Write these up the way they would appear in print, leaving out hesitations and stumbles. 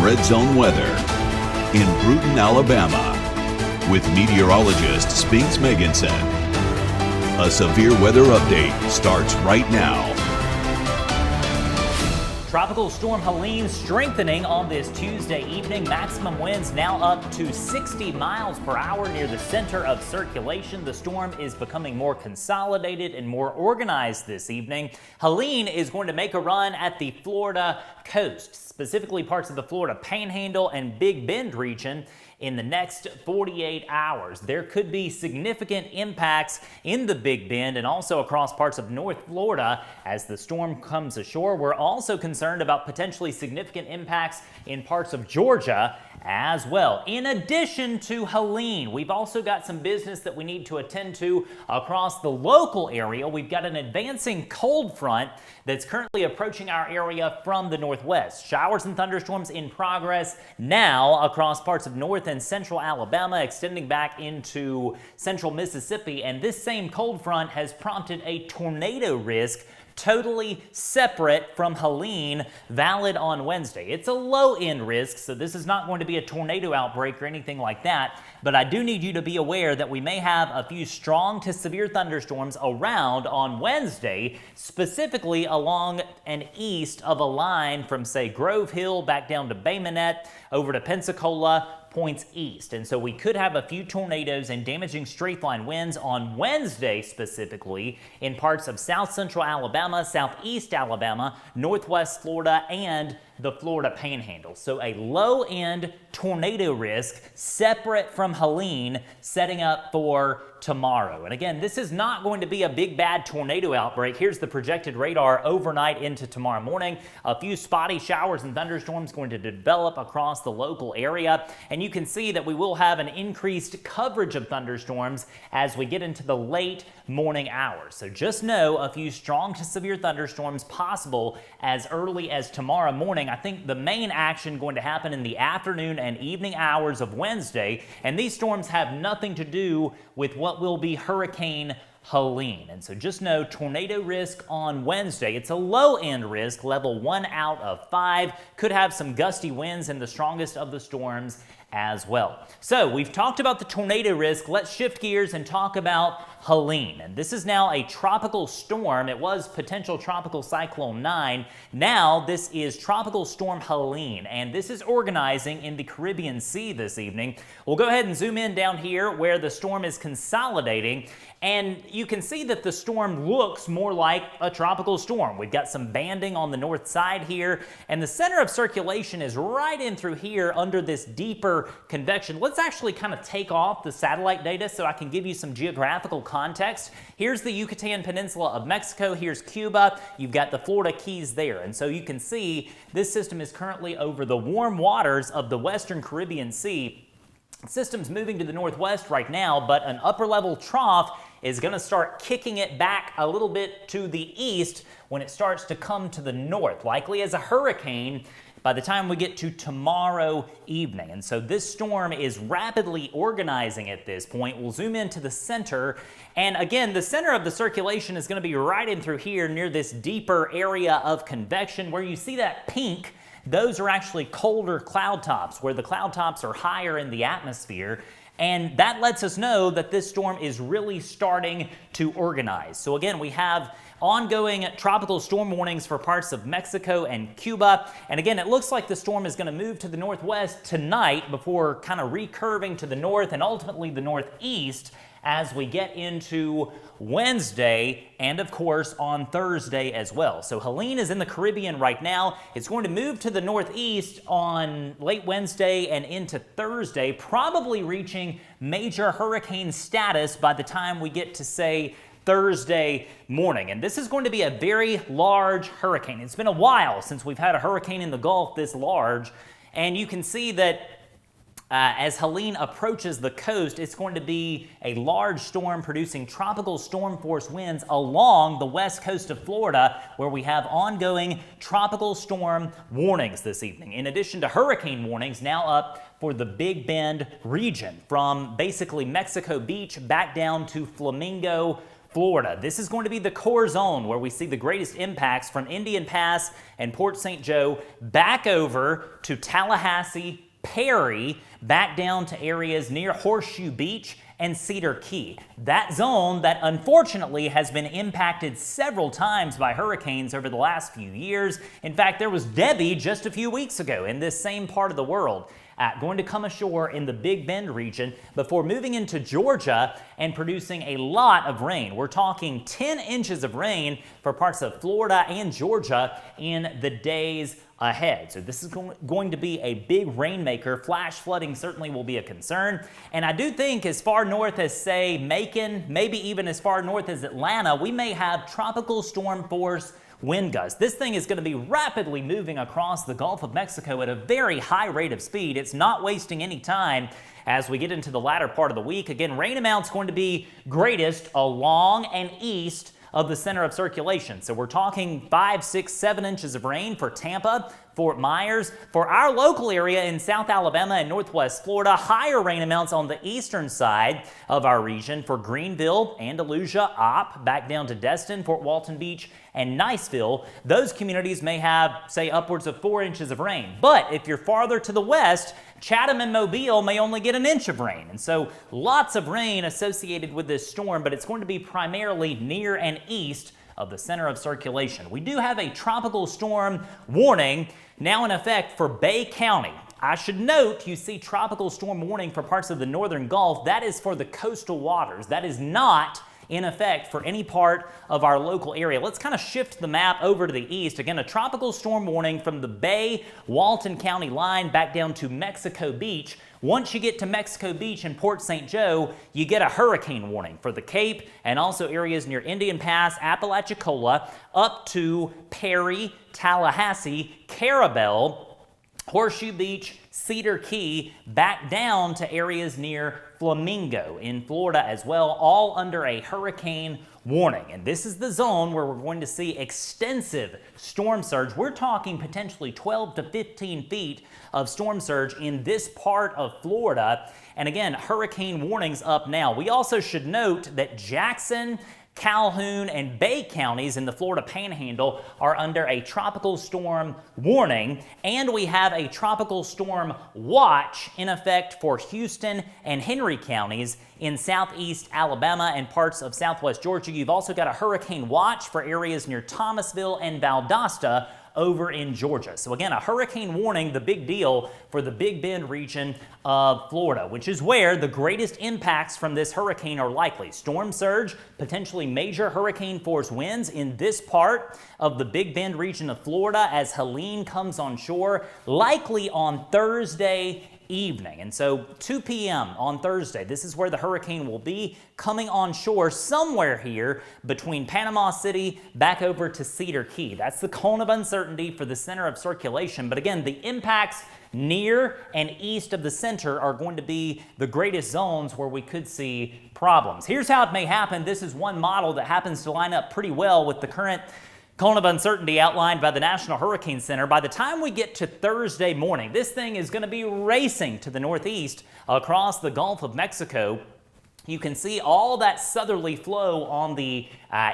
Red Zone weather in Bruton, Alabama, with meteorologist Spinks Megginson. A severe weather update starts right now. Tropical storm Helene strengthening on this Tuesday evening. Maximum winds now up to 60 miles per hour near the center of circulation. The storm is becoming more consolidated and more organized this evening. Helene is going to make a run at the Florida coast, specifically parts of the Florida Panhandle and Big Bend region. In the next 48 hours, there could be significant impacts in the Big Bend and also across parts of North Florida as the storm comes ashore. We're also concerned about potentially significant impacts in parts of Georgia as well. In addition to Helene, we've also got some business that we need to attend to across the local area. We've got an advancing cold front that's currently approaching our area from the northwest. Showers and thunderstorms in progress now across parts of north and central Alabama, extending back into central Mississippi. And this same cold front has prompted a tornado risk totally separate from Helene, valid on Wednesday. It's a low-end risk, so this is not going to be a tornado outbreak or anything like that, but I do need you to be aware that we may have a few strong to severe thunderstorms around on Wednesday, specifically along and east of a line from, say, Grove Hill back down to Bay Minette, over to Pensacola, points east. And so we could have a few tornadoes and damaging straight line winds on Wednesday, specifically in parts of south central Alabama, southeast Alabama, northwest Florida, and the Florida Panhandle. So a low-end tornado risk separate from Helene, setting up for tomorrow. And again, this is not going to be a big bad tornado outbreak. Here's the projected radar overnight into tomorrow morning. A few spotty showers and thunderstorms going to develop across the local area. And you can see that we will have an increased coverage of thunderstorms as we get into the late morning hours. So just know a few strong to severe thunderstorms possible as early as tomorrow morning. I think the main action going to happen in the afternoon and evening hours of Wednesday. And these storms have nothing to do with what will be Hurricane Helene. And so just know tornado risk on Wednesday. It's a low-end risk, level 1 out of 5. Could have some gusty winds and the strongest of the storms as well. So we've talked about the tornado risk. Let's shift gears and talk about Helene. And this is now a tropical storm. It was potential tropical cyclone 9. Now this is tropical storm Helene, and this is organizing in the Caribbean Sea this evening. We'll go ahead and zoom in down here where the storm is consolidating, and you can see that the storm looks more like a tropical storm. We've got some banding on the north side here, and the center of circulation is right in through here under this deeper convection. Let's actually kind of take off the satellite data so I can give you some geographical context. Here's the Yucatan Peninsula of Mexico. Here's Cuba. You've got the Florida Keys there. And so you can see this system is currently over the warm waters of the Western Caribbean Sea. The system's moving to the northwest right now, but an upper level trough is going to start kicking it back a little bit to the east when it starts to come to the north, likely as a hurricane by the time we get to tomorrow evening. And so this storm is rapidly organizing at this point. We'll zoom into the center. And again, the center of the circulation is going to be right in through here near this deeper area of convection. Where you see that pink, those are actually colder cloud tops, where the cloud tops are higher in the atmosphere. And that lets us know that this storm is really starting to organize. So again, we have ongoing tropical storm warnings for parts of Mexico and Cuba. And again, it looks like the storm is going to move to the northwest tonight before kind of recurving to the north and ultimately the northeast as we get into Wednesday and, of course, on Thursday as well. So Helene is in the Caribbean right now. It's going to move to the northeast on late Wednesday and into Thursday, probably reaching major hurricane status by the time we get to, say, Thursday morning. And this is going to be a very large hurricane. It's been a while since we've had a hurricane in the Gulf this large, and you can see that as Helene approaches the coast, it's going to be a large storm producing tropical storm force winds along the west coast of Florida, where we have ongoing tropical storm warnings this evening, in addition to hurricane warnings now up for the Big Bend region, from basically Mexico Beach back down to Flamingo, Florida. This is going to be the core zone where we see the greatest impacts from Indian Pass and Port St. Joe back over to Tallahassee, Perry, back down to areas near Horseshoe Beach and Cedar Key. That zone that unfortunately has been impacted several times by hurricanes over the last few years. In fact, there was Debbie just a few weeks ago in this same part of the world. Going to come ashore in the Big Bend region before moving into Georgia and producing a lot of rain. We're talking 10 inches of rain for parts of Florida and Georgia in the days ahead. So this is going to be a big rainmaker. Flash flooding certainly will be a concern. And I do think as far north as, say, Macon, maybe even as far north as Atlanta, we may have tropical storm force wind gusts. This thing is going to be rapidly moving across the Gulf of Mexico at a very high rate of speed. It's not wasting any time as we get into the latter part of the week. Again, rain amounts going to be greatest along and east of the center of circulation. So we're talking 5, 6, 7 inches of rain for Tampa, Fort Myers. For our local area in South Alabama and Northwest Florida, higher rain amounts on the eastern side of our region for Greenville, Andalusia, Opp, back down to Destin, Fort Walton Beach, and Niceville. Those communities may have, say, upwards of 4 inches of rain. But if you're farther to the west, Chatham and Mobile may only get an inch of rain. And so lots of rain associated with this storm, but it's going to be primarily near and east of the center of circulation. We do have a tropical storm warning now in effect for Bay County. I should note you see tropical storm warning for parts of the northern Gulf. That is for the coastal waters. That is not in effect for any part of our local area. Let's kind of shift the map over to the east. Again, a tropical storm warning from the Bay, Walton County line back down to Mexico Beach. Once you get to Mexico Beach and Port St. Joe, you get a hurricane warning for the Cape and also areas near Indian Pass, Apalachicola, up to Perry, Tallahassee, Carabel, Horseshoe Beach, Cedar Key, back down to areas near Flamingo in Florida as well, all under a hurricane warning. And this is the zone where we're going to see extensive storm surge. We're talking potentially 12 to 15 feet of storm surge in this part of Florida. And again, hurricane warnings up now. We also should note that Jackson, Calhoun, and Bay counties in the Florida Panhandle are under a tropical storm warning, and we have a tropical storm watch in effect for Houston and Henry counties in southeast Alabama and parts of southwest Georgia. You've also got a hurricane watch for areas near Thomasville and Valdosta over in Georgia. So again, a hurricane warning, the big deal for the Big Bend region of Florida, which is where the greatest impacts from this hurricane are likely. Storm surge, potentially major hurricane force winds in this part of the Big Bend region of Florida as Helene comes on shore, likely on Thursday evening. And so 2 p.m. on Thursday, this is where the hurricane will be coming on shore somewhere here between Panama City back over to Cedar Key. That's the cone of uncertainty for the center of circulation. But again, the impacts near and east of the center are going to be the greatest zones where we could see problems. Here's how it may happen. This is one model that happens to line up pretty well with the current cone of uncertainty outlined by the National Hurricane Center. By the time we get to Thursday morning, this thing is going to be racing to the northeast across the Gulf of Mexico. You can see all that southerly flow on the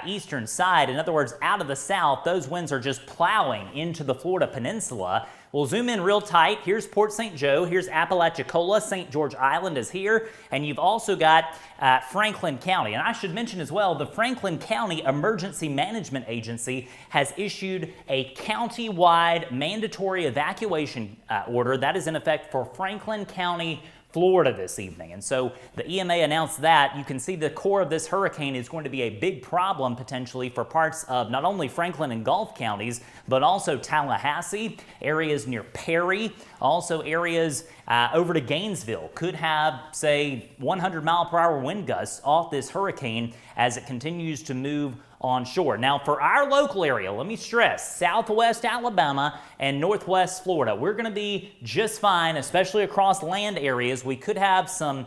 eastern side. In other words, out of the south, those winds are just plowing into the Florida peninsula. We'll zoom in real tight. Here's Port St. Joe. Here's Apalachicola. St. George Island is here. And you've also got Franklin County. And I should mention as well, the Franklin County Emergency Management Agency has issued a county-wide mandatory evacuation order that is in effect for Franklin County, Florida this evening. And so the EMA announced that. You can see the core of this hurricane is going to be a big problem potentially for parts of not only Franklin and Gulf counties, but also Tallahassee, areas near Perry, also areas over to Gainesville could have, say, 100-mile-per-hour wind gusts off this hurricane as it continues to move on shore. Now, for our local area, let me stress, southwest Alabama and northwest Florida, we're going to be just fine, especially across land areas. We could have some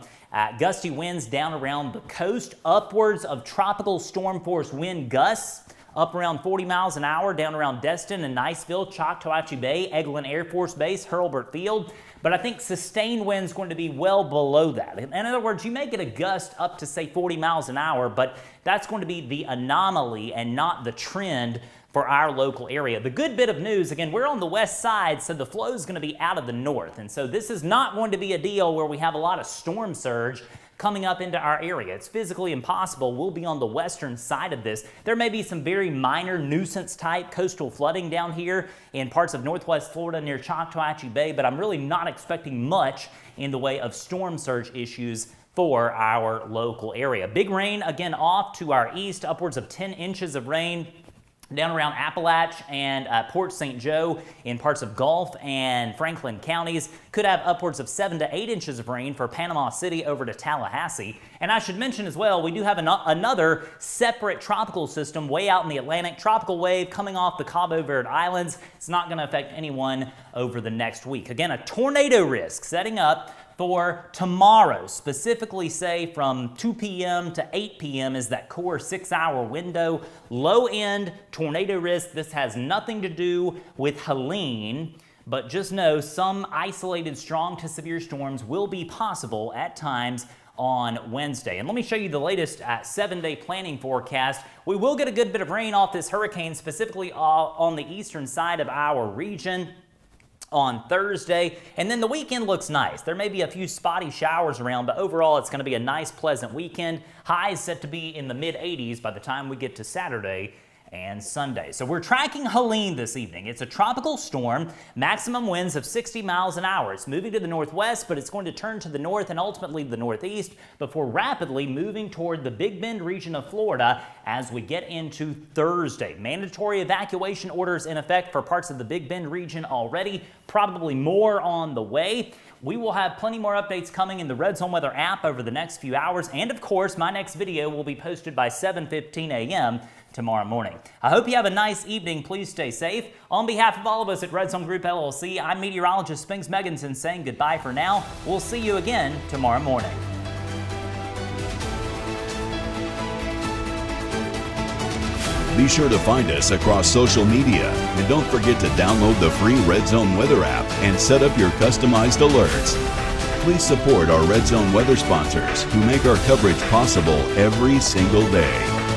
gusty winds down around the coast, upwards of tropical storm force wind gusts up around 40 miles an hour down around Destin and Niceville, Choctawhatchee Bay, Eglin Air Force Base, Hurlburt Field. But I think sustained winds going to be well below that. In other words, you may get a gust up to say 40 miles an hour, but that's going to be the anomaly and not the trend for our local area. The good bit of news, again, we're on the west side, so the flow is going to be out of the north. And so this is not going to be a deal where we have a lot of storm surge coming up into our area. It's physically impossible. We'll be on the western side of this. There may be some very minor nuisance type coastal flooding down here in parts of northwest Florida near Choctawhatchee Bay, but I'm really not expecting much in the way of storm surge issues for our local area. Big rain again off to our east, upwards of 10 inches of rain down around Appalach and Port St. Joe in parts of Gulf and Franklin counties. Could have upwards of 7 to 8 inches of rain for Panama City over to Tallahassee. And I should mention as well, we do have another separate tropical system way out in the Atlantic. Tropical wave coming off the Cabo Verde Islands. It's not going to affect anyone over the next week. Again, a tornado risk setting up for tomorrow, specifically say from 2 p.m. to 8 p.m. is that core 6-hour window. Low end tornado risk. This has nothing to do with Helene, but just know some isolated strong to severe storms will be possible at times on Wednesday. And let me show you the latest 7-day planning forecast. We will get a good bit of rain off this hurricane, specifically on the eastern side of our region on Thursday, and then the weekend looks nice. There may be a few spotty showers around, but overall it's going to be a nice, pleasant weekend. Highs set to be in the mid-80s by the time we get to Saturday and Sunday. So we're tracking Helene this evening. It's a tropical storm, maximum winds of 60 miles an hour. It's moving to the northwest, but it's going to turn to the north and ultimately the northeast before rapidly moving toward the Big Bend region of Florida as we get into Thursday. Mandatory evacuation orders in effect for parts of the Big Bend region already, probably more on the way. We will have plenty more updates coming in the Red Zone Weather app over the next few hours. And of course, my next video will be posted by 7:15 a.m. tomorrow morning. I hope you have a nice evening. Please stay safe. On behalf of all of us at Red Zone Group LLC, I'm meteorologist Spinks Megginson saying goodbye for now. We'll see you again tomorrow morning. Be sure to find us across social media, and don't forget to download the free Red Zone Weather app and set up your customized alerts. Please support our Red Zone Weather sponsors who make our coverage possible every single day.